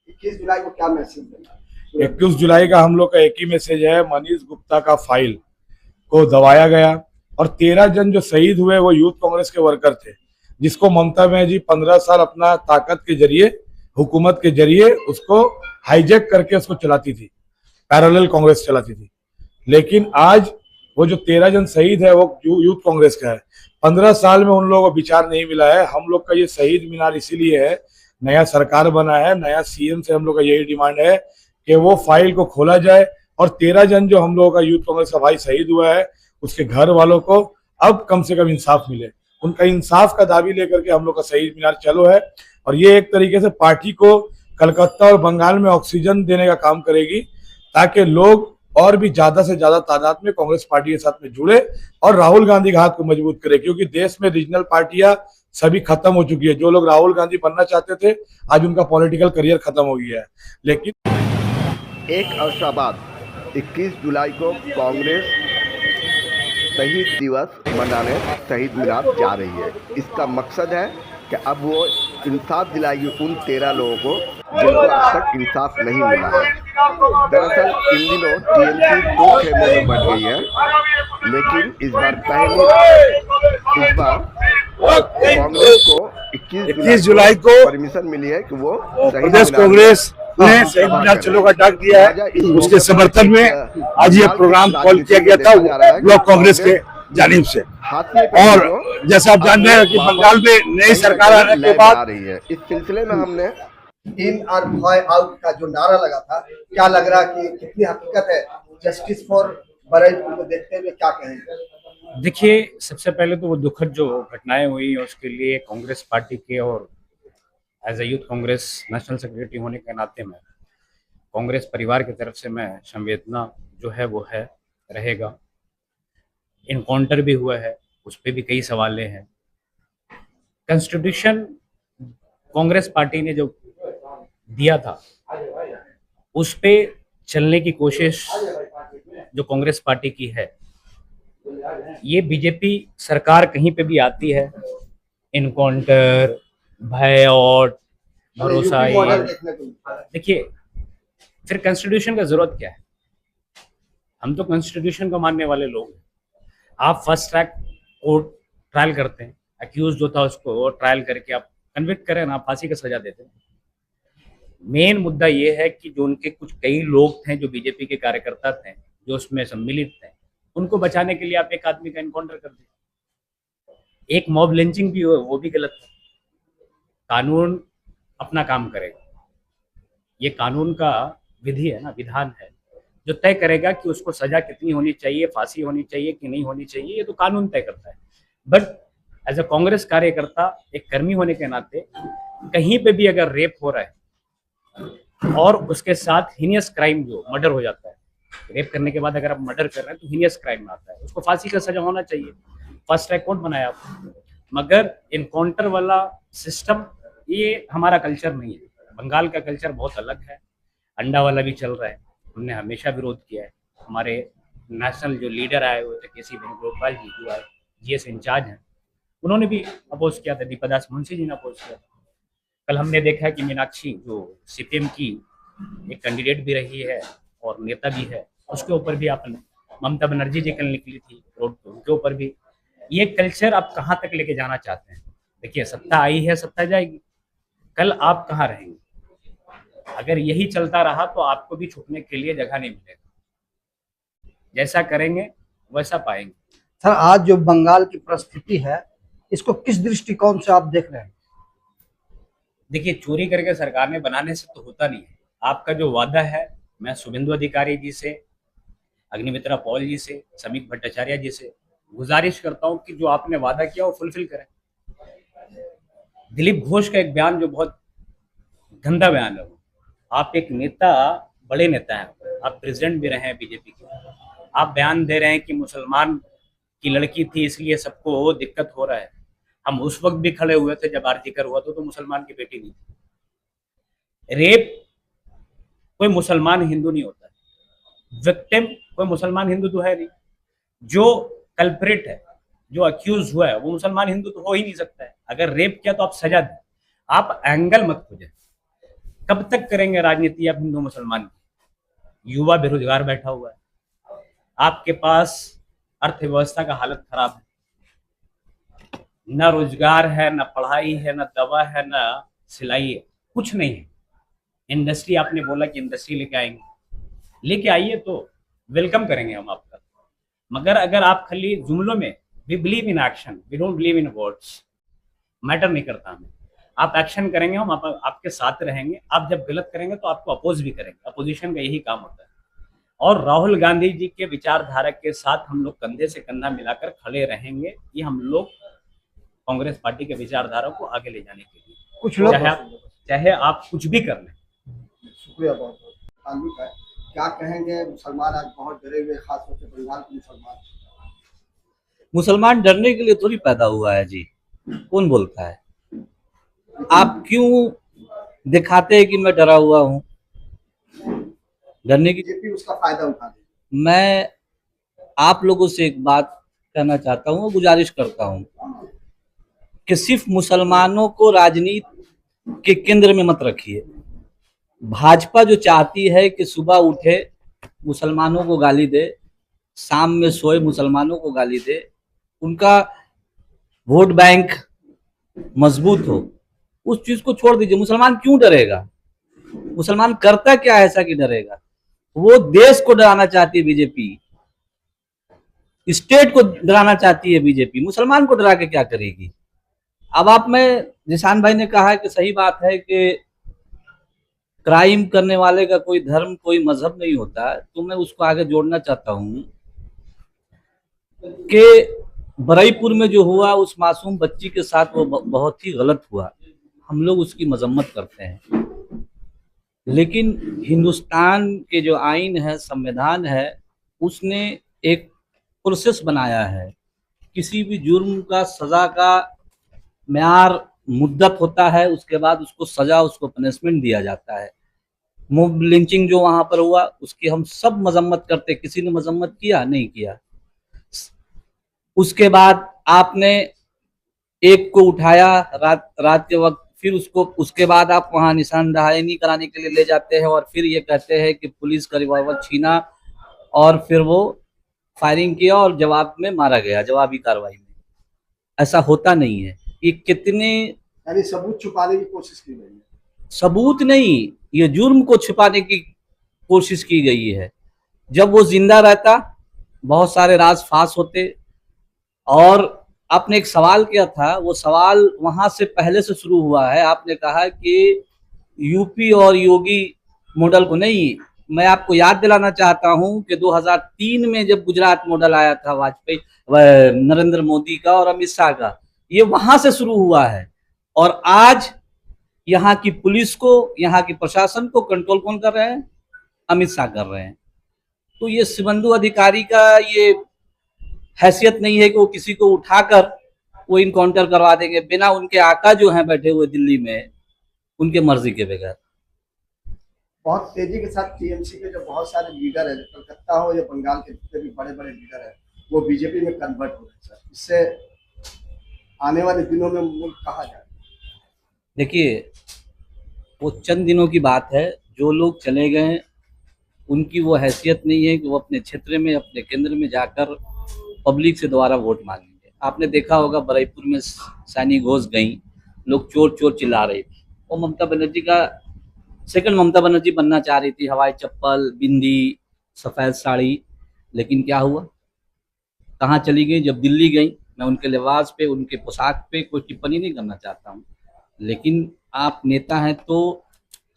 21 जुलाई को क्या मैसेज देना? 21 जुलाई का हम लोग का एक ही मैसेज है, मनीष गुप्ता का फाइल को दबाया गया और 13 जन जो शहीद हुए वो यूथ कांग्रेस के वर्कर थे, जिसको ममता बनर्जी 15 साल अपना ताकत के जरिए, हुकूमत के जरिए उसको हाईजैक करके उसको चलाती थी, पैरेलल कांग्रेस चलाती थी। लेकिन आज वो जो 13 जन शहीद है वो यूथ कांग्रेस का है। 15 साल में उन लोगों को विचार नहीं मिला है। हम लोग का ये शहीद मीनार इसीलिए है, नया सरकार बना है, नया सीएम से हम लोग का यही डिमांड है कि वो फाइल को खोला जाए और 13 जन जो हम लोगों का यूथ कांग्रेस का भाई शहीद हुआ है उसके घर वालों को अब कम से कम इंसाफ मिले। उनका इंसाफ का दाबी लेकर के हम लोग का शहीद मीनार चलो है और ये एक तरीके से पार्टी को कलकत्ता और बंगाल में ऑक्सीजन देने का काम करेगी, ताकि लोग और भी ज्यादा से ज्यादा तादाद में कांग्रेस पार्टी के साथ में जुड़े और राहुल गांधी का हाथ को मजबूत करे। क्योंकि देश में रीजनल पार्टियां सभी खत्म हो चुकी है। जो लोग राहुल गांधी बनना चाहते थे आज उनका पॉलिटिकल करियर खत्म हो गया है। लेकिन एक अर्सा बाद 21 जुलाई को कांग्रेस शहीद दिवस मनाने शहीद मीनार जा रही है। इसका मकसद है कि अब वो इंसाफ दिलाएगी उन 13 लोगों को जिनको अब तक इंसाफ नहीं मिला है। दरअसल इन दिनों टीएमसी 2 खेमों में बढ़ गई है, लेकिन इस बार कांग्रेस को 21 जुलाई को परमिशन मिली है कि वो प्रदेश कांग्रेस ने शहीद मीनार चलो का डाक दिया है। उसके समर्थन में आज ये प्रोग्राम कॉल किया गया था ब्लॉक कांग्रेस के जानिब से। और जैसा आप जान रहे हैं कि बंगाल में नई सरकार आने के बाद आ रही है, इस सिलसिले में हमने इन और भय आउट का जो नारा लगा था, क्या लग रहा कि कितनी हकीकत है? जस्टिस फॉर बरेली को देखते हुए क्या कहेंगे? देखिए, सबसे पहले तो वो दुखद जो घटनाएं हुई उसके लिए कांग्रेस पार्टी के और as a youth Congress national secretary होने के नाते में कांग्रेस परिवार की तरफ से मैं संवेदना जो है वो है रहेगा। इनकाउंटर भी हुआ है, उस पर भी कई सवाल हैं। कॉन्स्टिट्यूशन कांग्रेस पार्टी ने जो दिया था उस पे चलने की कोशिश जो कांग्रेस पार्टी की है, ये बीजेपी सरकार कहीं पे भी आती है, इनकाउंटर, भय और भरोसा, देखिए फिर कॉन्स्टिट्यूशन का जरूरत क्या है? हम तो कॉन्स्टिट्यूशन को मानने वाले लोग हैं। आप फर्स्ट ट्रैक कोर्ट ट्रायल करते हैं, अक्यूज जो था उसको ट्रायल करके आप कन्विक्ट करें ना, फांसी का सजा देते हैं। मेन मुद्दा ये है कि जो उनके कुछ कई लोग थे जो बीजेपी के कार्यकर्ता थे जो उसमें सम्मिलित थे, उनको बचाने के लिए आप एक आदमी का एनकाउंटर कर दिया। एक मॉब लिंचिंग भी हो, वो भी गलत है। कानून अपना काम करेगा, ये कानून का विधि है ना, विधान है जो तय करेगा कि उसको सजा कितनी होनी चाहिए, फांसी होनी चाहिए कि नहीं होनी चाहिए, ये तो कानून तय करता है। बट एज अ कांग्रेस कार्यकर्ता, एक कर्मी होने के नाते, कहीं पे भी अगर रेप हो रहा है और उसके साथ हीनियस क्राइम जो मर्डर हो जाता है, रेप करने के बाद अगर आप मर्डर कर रहे हैं तो हीनियस क्राइम में आता है, उसको फांसी का सजा होना चाहिए। फर्स्ट ट्रैक कोर्ट बनाया आपने, मगर इनकाउंटर वाला सिस्टम ये हमारा कल्चर नहीं है। बंगाल का कल्चर बहुत अलग है, अंडा वाला भी चल रहा है, हमने हमेशा विरोध किया है। हमारे नेशनल जो लीडर आए हुए थे केसी वेणुगोपाल जी, जो आए जीएस इंचार्ज हैं, उन्होंने भी अपोज किया था, दीपादास मुंशी जी ने अपोज किया था। कल हमने देखा है कि मीनाक्षी जो सीपीएम की एक कैंडिडेट भी रही है और नेता भी है, उसके ऊपर भी आपने, ममता बनर्जी जी कल निकली थी रोड पर, उनके ऊपर भी। ये कल्चर आप कहाँ तक लेके जाना चाहते हैं? देखिए, सत्ता आई है, सत्ता जाएगी, कल आप कहाँ रहेंगे? अगर यही चलता रहा तो आपको भी छुपने के लिए जगह नहीं मिलेगा। जैसा करेंगे वैसा पाएंगे। सर, आज जो बंगाल की परिस्थिति है, इसको किस दृष्टिकोण से आप देख रहे हैं? देखिए, चोरी करके सरकार में बनाने से तो होता नहीं है। आपका जो वादा है, मैं शुभेंदु अधिकारी जी से, अग्निमित्रा पॉल जी से, समीक भट्टाचार्य जी से गुजारिश करता हूं कि जो आपने वादा किया वो फुलफिल करें। दिलीप घोष का एक बयान जो बहुत गंदा बयान है, आप एक नेता, बड़े नेता हैं, आप प्रेसिडेंट भी रहे हैं बीजेपी के, आप बयान दे रहे हैं कि मुसलमान की लड़की थी इसलिए सबको दिक्कत हो रहा है। हम उस वक्त भी खड़े हुए थे जब आरजीकर हुआ तो मुसलमान की बेटी नहीं थी। रेप कोई मुसलमान हिंदू नहीं होता, विक्टिम कोई मुसलमान हिंदू तो है नहीं, जो कल्प्रिट है, जो अक्यूज हुआ है, वो मुसलमान हिंदू तो हो ही नहीं सकता है। अगर रेप किया तो आप सजा दें, आप एंगल मत खोजें। कब तक करेंगे राजनीति आप हिंदू मुसलमान की? युवा बेरोजगार बैठा हुआ है, आपके पास अर्थव्यवस्था का हालत खराब है, न रोजगार है, न पढ़ाई है, न दवा है, न सिलाई है, कुछ नहीं है। इंडस्ट्री आपने बोला कि इंडस्ट्री लेके आएंगे, लेके आइए तो वेलकम करेंगे हम आपका। मगर अगर आप खाली जुमलों में, we believe in action, we don't believe in words, matter नहीं करता हमें। आप एक्शन करेंगे, हम आपके साथ रहेंगे। आप जब गलत करेंगे तो आपको अपोज भी करेंगे, अपोजिशन का यही काम होता है। और राहुल गांधी जी के विचारधारा के साथ हम लोग कंधे से कंधा मिलाकर खड़े रहेंगे। ये हम लोग कांग्रेस पार्टी के विचारधारा को आगे ले जाने के लिए, कुछ लोग चाहे आप कुछ भी कर लें। शुक्रिया बहुत बहुत। ताल्लुक है, क्या कहेंगे? मुसलमान आज बहुत डरे हुए, खास तौर से बंगाल के मुसलमान। मुसलमान डरने के लिए थोड़ी पैदा हुआ है जी, कौन बोलता है? आप क्यों दिखाते हैं कि मैं डरा हुआ हूँ? डरने की बीजेपी उसका फायदा उठा रही है। मैं आप लोगों से एक बात कहना चाहता हूँ, गुजारिश करता हूँ कि सिर्फ मुसलमानों को राजनीति के केंद्र में मत रखिए। भाजपा जो चाहती है कि सुबह उठे मुसलमानों को गाली दे, शाम में सोए मुसलमानों को गाली दे, उनका वोट बैंक मजबूत हो, उस चीज को छोड़ दीजिए। मुसलमान क्यों डरेगा? मुसलमान करता क्या है ऐसा कि डरेगा? वो देश को डराना चाहती है बीजेपी, स्टेट को डराना चाहती है बीजेपी, मुसलमान को डरा के क्या करेगी? अब आप में जिशान भाई ने कहा कि सही बात है कि क्राइम करने वाले का कोई धर्म कोई मजहब नहीं होता, तो मैं उसको आगे जोड़ना चाहता हूं कि बरईपुर में जो हुआ उस मासूम बच्ची के साथ वो बहुत ही गलत हुआ। हम लोग उसकी मजम्मत करते हैं, लेकिन हिंदुस्तान के जो आइन है, संविधान है, उसने एक प्रोसेस बनाया है। किसी भी जुर्म का सजा का म्यार मुद्दत होता है, उसके बाद उसको सजा, उसको पनिशमेंट दिया जाता है। मोब लिंचिंग जो वहां पर हुआ उसकी हम सब मजम्मत करते, किसी ने मजम्मत किया नहीं किया। उसके बाद आपने एक को उठाया रात के वक्त, फिर उसके बाद आप वहां निशानदही कराने के लिए ले जाते हैं और फिर ये कहते हैं कि पुलिस का रिवॉल्वर छीना और फिर वो फायरिंग किया और जवाब में मारा गया, जवाबी कार्रवाई में। ऐसा होता नहीं है। ये कितने यानी सबूत छुपाने की कोशिश की गई है। सबूत नहीं, ये जुर्म को छुपाने की कोशिश की गई है। जब वो जिंदा रहता बहुत सारे राज फास होते। और आपने एक सवाल किया था, वो सवाल वहां से पहले से शुरू हुआ है। आपने कहा कि यूपी और योगी मॉडल को नहीं, मैं आपको याद दिलाना चाहता हूं कि 2003 में जब गुजरात मॉडल आया था वाजपेयी, नरेंद्र मोदी का और अमित शाह का, ये वहां से शुरू हुआ है। और आज यहाँ की पुलिस को, यहाँ की प्रशासन को कंट्रोल कौन कर रहे हैं? अमित शाह कर रहे हैं। तो ये शुभेंदु अधिकारी का ये हैसियत नहीं है कि वो किसी को उठाकर वो इनकाउंटर करवा देंगे बिना उनके आका जो हैं बैठे हुए दिल्ली में, उनके मर्जी के बगैर। बहुत तेजी के साथ टीएमसी के जो बहुत सारे लीडर है, कलकत्ता हो या बंगाल के जितने भी बड़े बड़े लीडर है, वो बीजेपी में कन्वर्ट हो रहे हैं सर। इससे आने वाले दिनों में मुल्क कहाँ जाए? देखिए, वो चंद दिनों की बात है। जो लोग चले गए उनकी वो हैसियत नहीं है कि वो अपने क्षेत्र में, अपने केंद्र में जाकर पब्लिक से दोबारा वोट मांगेंगे। आपने देखा होगा बरईपुर में सैनी घोष गई, लोग चोर चोर चिल्ला रहे थे। वो ममता बनर्जी का सेकंड ममता बनर्जी बनना चाह रही थी, हवाई चप्पल, बिंदी, सफ़ेद साड़ी, लेकिन क्या हुआ? कहाँ चली गई? जब दिल्ली गई, मैं उनके लिबास पे, उनके पोशाक पे कोई टिप्पणी नहीं करना चाहता हूँ, लेकिन आप नेता हैं तो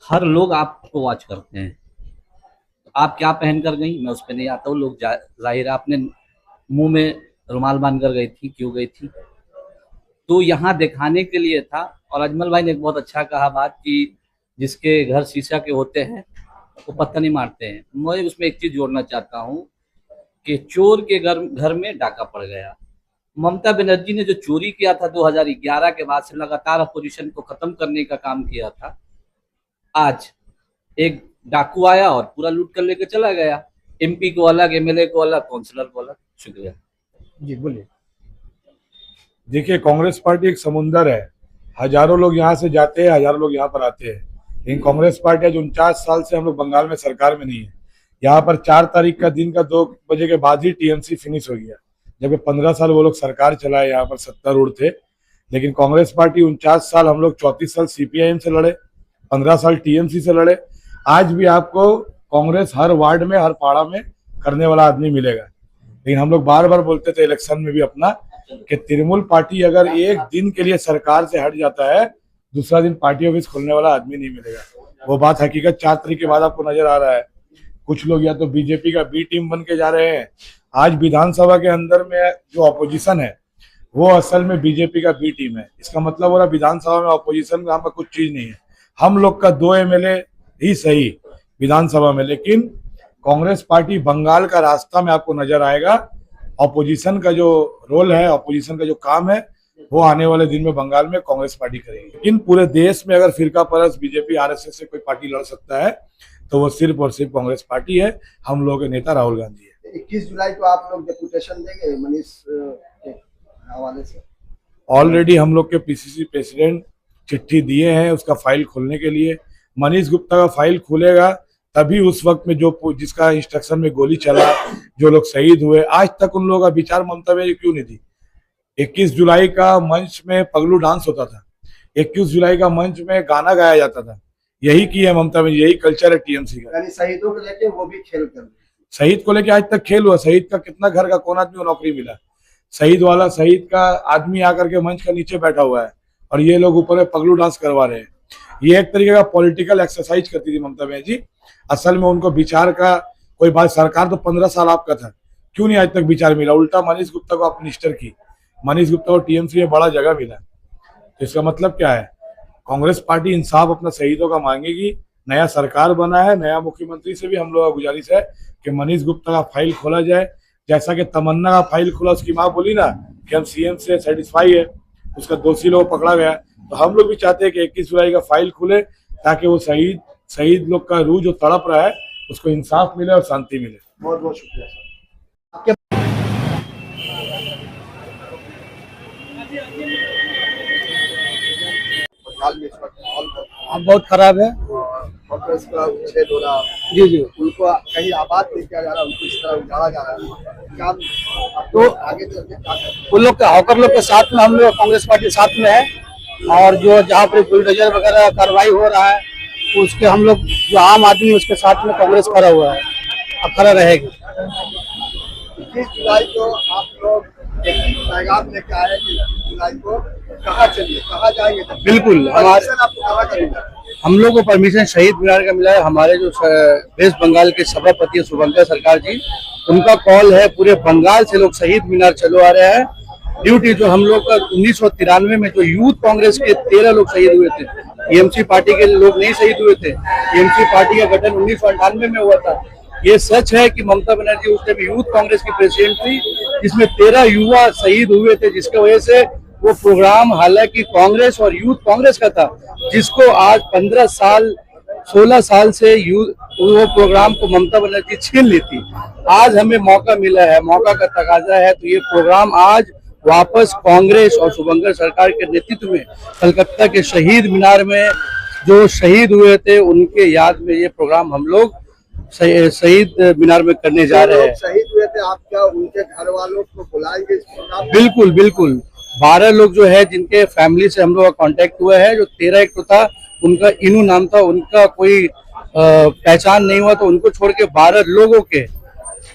हर लोग आपको वॉच करते हैं। आप क्या पहन कर गई मैं उस पर नहीं आता हूँ। लोग जाहिर है आपने मुंह में रुमाल बांध कर गई थी, क्यों गई थी? तो यहाँ दिखाने के लिए था। और अजमल भाई ने एक बहुत अच्छा कहा बात कि जिसके घर शीशा के होते हैं वो पत्थर नहीं मारते हैं। मैं उसमें एक चीज जोड़ना चाहता हूँ कि चोर के घर में डाका पड़ गया। ममता बनर्जी ने जो चोरी किया था 2011 के बाद से लगातार अपोजिशन को खत्म करने का काम किया था, आज एक डाकू आया और पूरा लूट कर लेके चला गया। एमपी को अलग, एमएलए को अलग, काउंसलर को अलग। शुक्रिया जी, बोलिए। देखिए, कांग्रेस पार्टी एक समुंदर है। हजारों लोग यहाँ से जाते हैं, हजारों लोग यहाँ पर आते हैं। लेकिन कांग्रेस पार्टी आज 49 साल से हम लोग बंगाल में सरकार में नहीं है। यहाँ पर 4 तारीख का दिन का 2 बजे के बाद ही टीएमसी फिनिश हो गया, जबकि 15 साल वो लोग सरकार चलाए, यहाँ पर सत्तारूढ़ थे। लेकिन कांग्रेस पार्टी 49 साल, हम लोग 34 साल सीपीआईएम से लड़े, 15 साल टीएमसी से लड़े। आज भी आपको कांग्रेस हर वार्ड में, हर पाड़ा में करने वाला आदमी मिलेगा। लेकिन हम लोग बार बार बोलते थे इलेक्शन में भी अपना कि तृणमूल पार्टी अगर एक दिन के लिए सरकार से हट जाता है, दूसरा दिन पार्टी ऑफिस खोलने वाला आदमी नहीं मिलेगा। वो बात हकीकत 4 तारीख के बाद आपको नजर आ रहा है। कुछ लोग या तो बीजेपी का बी टीम बन के जा रहे हैं। आज विधानसभा के अंदर में जो ऑपोजिशन है वो असल में बीजेपी का बी टीम है। इसका मतलब हो रहा विधानसभा में ऑपोजिशन का कुछ चीज नहीं है। हम लोग का 2 एमएलए ही सही विधानसभा में, लेकिन कांग्रेस पार्टी बंगाल का रास्ता में आपको नजर आएगा। ऑपोजिशन का जो रोल है, ऑपोजिशन का जो काम है, वो आने वाले दिन में बंगाल में कांग्रेस पार्टी करेगी। लेकिन पूरे देश में अगर फिरका परस्त बीजेपी आरएसएस से कोई पार्टी लड़ सकता है तो वो सिर्फ और सिर्फ कांग्रेस पार्टी है। हम लोगों के नेता राहुल गांधी है। 21 जुलाई को आप लोग डेपुटेशन देंगे मनीष के हवाले से? ऑलरेडी हम लोग के पीसीसी प्रेसिडेंट चिट्ठी दिए हैं उसका फाइल खोलने के लिए। मनीष गुप्ता का फाइल खुलेगा तभी उस वक्त में जो जिसका इंस्ट्रक्शन में गोली चला, जो लोग शहीद हुए, आज तक उन लोगों का विचार ममता में क्यों नहीं दी? 21 जुलाई का मंच में पगलू डांस होता था, 21 जुलाई का मंच में गाना गाया जाता था। यही की है ममता में, यही कल्चर है टीएमसी का। यानी शहीदों को लेके वो भी खेल कर, शहीद को लेके आज तक खेल हुआ। शहीद का कितना घर का कौन आदमी को नौकरी मिला? शहीद का आदमी आकर के मंच का नीचे बैठा हुआ है और ये लोग ऊपर में पगलू डांस करवा रहे हैं। ये एक तरीके का पॉलिटिकल एक्सरसाइज करती थी ममता बनर्जी। असल में उनको विचार का कोई बात, सरकार तो 15 साल आपका था, क्यों नहीं आज तक विचार मिला? उल्टा मनीष गुप्ता को आप मिनिस्टर की, मनीष गुप्ता को टीएमसी में बड़ा जगह मिला। तो इसका मतलब क्या है? कांग्रेस पार्टी इंसाफ अपना शहीदों का मांगेगी। नया सरकार बना है, नया मुख्यमंत्री से भी हम लोगों का गुजारिश है कि मनीष गुप्ता का फाइल खोला जाए। जैसा कि तमन्ना का फाइल खुला, उसकी माँ बोली ना कि हम सीएम से सेटिस्फाई है, उसका दोषी लोग पकड़ा गया। तो हम लोग भी चाहते हैं कि 21 जुलाई का फाइल खुले ताकि वो शहीद लोग का रूह जो तड़प रहा है उसको इंसाफ मिले और शांति मिले। बहुत बहुत शुक्रिया सर। बंगाल में इस वक्त माहौल बहुत खराब है। कांग्रेस का उच्छेद हो रहा, जी जी। उनको कहीं आबाद नहीं किया जा रहा, उनको इस तरह उजाड़ा जा रहा है। क्या तो आगे चल के क्या करेंगे? उन लोग के हॉकर लोग के साथ में हम लोग कांग्रेस पार्टी साथ में है, और जो जहाँ पर बुलडोजर वगैरह कार्रवाई हो रहा है उसके हम लोग जो आम आदमी उसके साथ में कांग्रेस खड़ा हुआ है और खड़ा रहेगी। 21 जुलाई को आप लोग एक पैगाम लेके आए कि 21 जुलाई को कहाँ चलिए, कहाँ जाएंगे? बिल्कुल, हमारे आपको कहाँ करेंगे? हम लोग को परमिशन शहीद मीनार का मिला है। हमारे जो वेस्ट बंगाल के सभापति है शुभंकर सरकार जी, उनका कॉल है पूरे बंगाल से लोग शहीद मीनार चलो आ रहे हैं। ड्यूटी जो हम लोग का 1993 में जो यूथ कांग्रेस के 13 लोग शहीद हुए थे, टीएमसी पार्टी के लोग नहीं शहीद हुए थे। टीएमसी पार्टी का गठन 1998 में हुआ था। ये सच है कि ममता बनर्जी उस टाइम यूथ कांग्रेस की प्रेसिडेंट थी, जिसमें 13 युवा शहीद हुए थे, जिसकी वजह से वो प्रोग्राम हालांकि कांग्रेस और यूथ कांग्रेस का था, जिसको आज 15 साल 16 साल से वो प्रोग्राम को ममता बनर्जी छीन लेती। आज हमें मौका मिला है, मौका का तकाजा है, तो ये प्रोग्राम आज वापस कांग्रेस और शुभंकर सरकार के नेतृत्व में कलकत्ता के शहीद मीनार में जो शहीद हुए थे उनके याद में ये प्रोग्राम हम लोग शहीद मीनार में करने जा रहे हैं। शहीद हुए थे, आप क्या उनके घर वालों को बुलाएंगे इस प्रोग्राम? बिल्कुल बिल्कुल। 12 लोग जो है जिनके फैमिली से हम लोग का कांटेक्ट हुआ है, जो 13 एक तो था उनका इनू नाम था, उनका कोई पहचान नहीं हुआ, तो उनको छोड़ के 12 लोगों के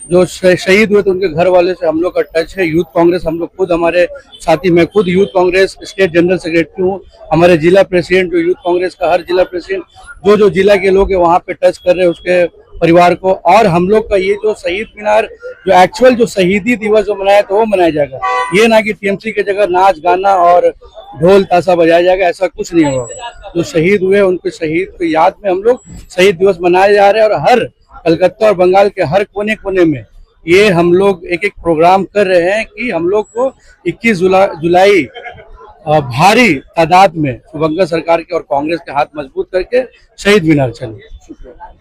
जो शहीद हुए थे उनके घर वाले से हम लोग का टच है। यूथ कांग्रेस हम लोग खुद, हमारे साथी, मैं खुद youth Congress state general secretary हूँ। हमारे जिला प्रेसिडेंट जो यूथ कांग्रेस का, हर जिला प्रेसिडेंट जो जिला के लोग हैं वहाँ पे टच कर रहे हैं उसके परिवार को। और हम लोग का ये जो शहीद मीनार जो एक्चुअल जो शहीदी दिवस जो मनाया तो वो मनाया जाएगा, ये ना कि टीएमसी की जगह नाच गाना और ढोल ताशा बजाया जाएगा, ऐसा कुछ नहीं होगा। जो शहीद हुए उनके शहीद की याद में हम लोग शहीद दिवस मनाए जा रहे हैं। और हर कलकत्ता और बंगाल के हर कोने कोने में ये हम लोग एक एक प्रोग्राम कर रहे हैं कि हम लोग को 21 जुलाई भारी तादाद में शुभंकर सरकार के और कांग्रेस के हाथ मजबूत करके शहीद मीनार चले।